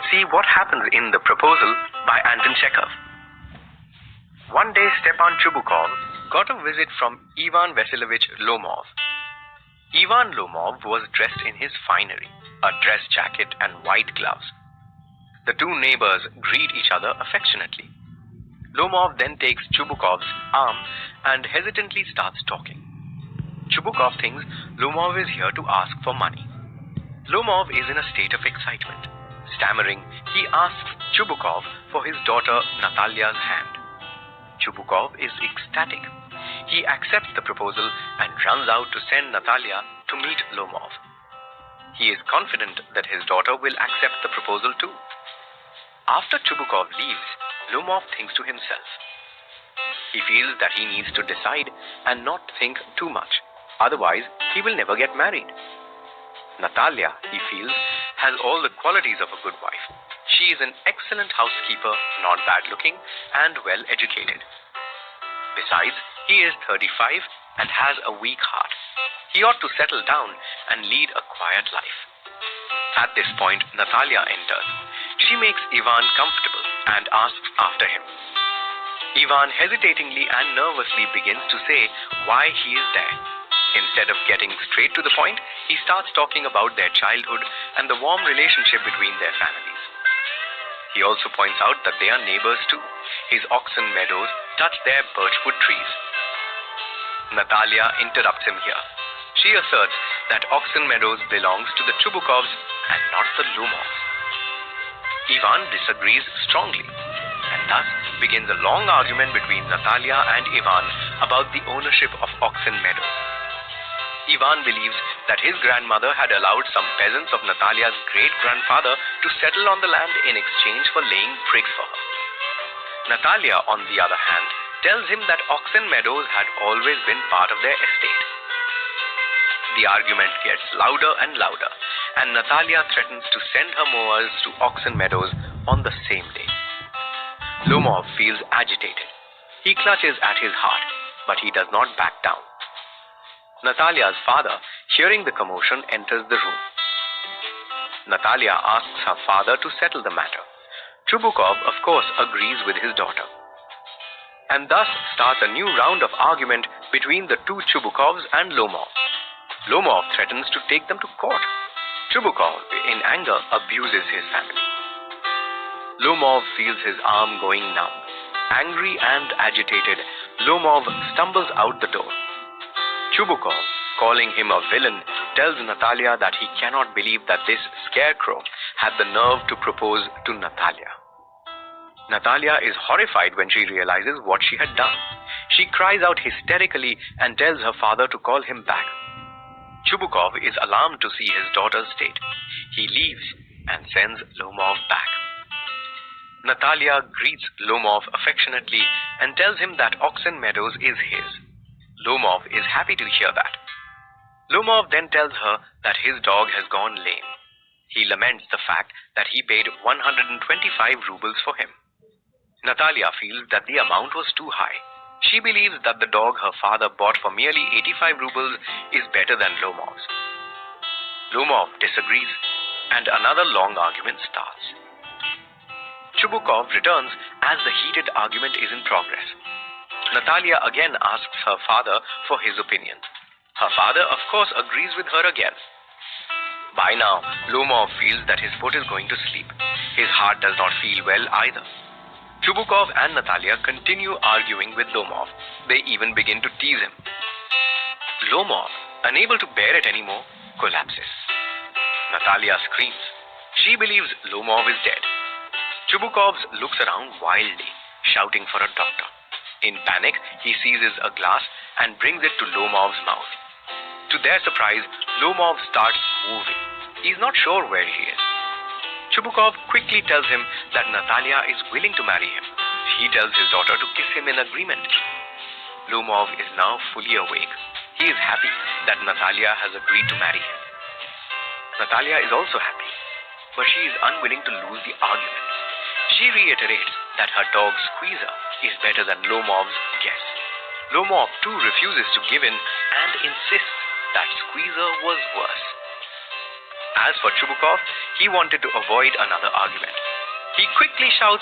let's see what happens in The Proposal by Anton Chekhov. One day, Stepan Chubukov got a visit from Ivan Vasilovich Lomov. Ivan Lomov was dressed in his finery, a dress jacket and white gloves. The two neighbors greet each other affectionately. Lomov then takes Chubukov's arm and hesitantly starts talking. Chubukov thinks Lomov is here to ask for money. Lomov is in a state of excitement. Stammering, he asks Chubukov for his daughter Natalia's hand. Chubukov is ecstatic. He accepts the proposal and runs out to send Natalia to meet Lomov. He is confident that his daughter will accept the proposal too. After Chubukov leaves, Lomov thinks to himself. He feels that he needs to decide and not think too much. Otherwise, he will never get married. Natalia, he feels, has all the qualities of a good wife. She is an excellent housekeeper, not bad looking, and well educated. Besides, he is 35 and has a weak heart. He ought to settle down and lead a quiet life. At this point, Natalia enters. She makes Ivan comfortable and asks after him. Ivan hesitatingly and nervously begins to say why he is there. Instead of getting straight to the point, he starts talking about their childhood and the warm relationship between their families. He also points out that they are neighbors too. His oxen meadows touch their birchwood trees. Natalia interrupts him here. She asserts that oxen meadows belongs to the Chubukovs and not the Lomovs. Ivan disagrees strongly, and thus begins a long argument between Natalia and Ivan about the ownership of oxen meadows. Ivan believes that his grandmother had allowed some peasants of Natalia's great-grandfather to settle on the land in exchange for laying bricks for her. Natalia, on the other hand, tells him that oxen meadows had always been part of their estate. The argument gets louder and louder, and Natalia threatens to send her mowers to oxen meadows on the same day. Lomov feels agitated. He clutches at his heart, but he does not back down. Natalia's father, hearing the commotion, enters the room. Natalia asks her father to settle the matter. Chubukov, of course, agrees with his daughter. And thus starts a new round of argument between the two Chubukovs and Lomov. Lomov threatens to take them to court. Chubukov, in anger, abuses his family. Lomov feels his arm going numb. Angry and agitated, Lomov stumbles out the door. Chubukov, calling him a villain, tells Natalia that he cannot believe that this scarecrow had the nerve to propose to Natalia. Natalia is horrified when she realizes what she had done. She cries out hysterically and tells her father to call him back. Chubukov is alarmed to see his daughter's state. He leaves and sends Lomov back. Natalia greets Lomov affectionately and tells him that Oxen Meadows is his. Lomov is happy to hear that. Lomov then tells her that his dog has gone lame. He laments the fact that he paid 125 rubles for him. Natalia feels that the amount was too high. She believes that the dog her father bought for merely 85 rubles is better than Lomov's. Lomov disagrees, and another long argument starts. Chubukov returns as the heated argument is in progress. Natalia again asks her father for his opinion. Her father, of course, agrees with her again. By now, Lomov feels that his foot is going to sleep. His heart does not feel well either. Chubukov and Natalia continue arguing with Lomov. They even begin to tease him. Lomov, unable to bear it anymore, collapses. Natalia screams. She believes Lomov is dead. Chubukov looks around wildly, shouting for a doctor. In panic, he seizes a glass and brings it to Lomov's mouth. To their surprise, Lomov starts moving. He's not sure where he is. Chubukov quickly tells him that Natalia is willing to marry him. He tells his daughter to kiss him in agreement. Lomov is now fully awake. He is happy that Natalia has agreed to marry him. Natalia is also happy, but she is unwilling to lose the argument. She reiterates that her dog Squeezer is better than Lomov's guess. Lomov too refuses to give in and insists that Squeezer was worse. As for Chubukov, he wanted to avoid another argument. He quickly shouts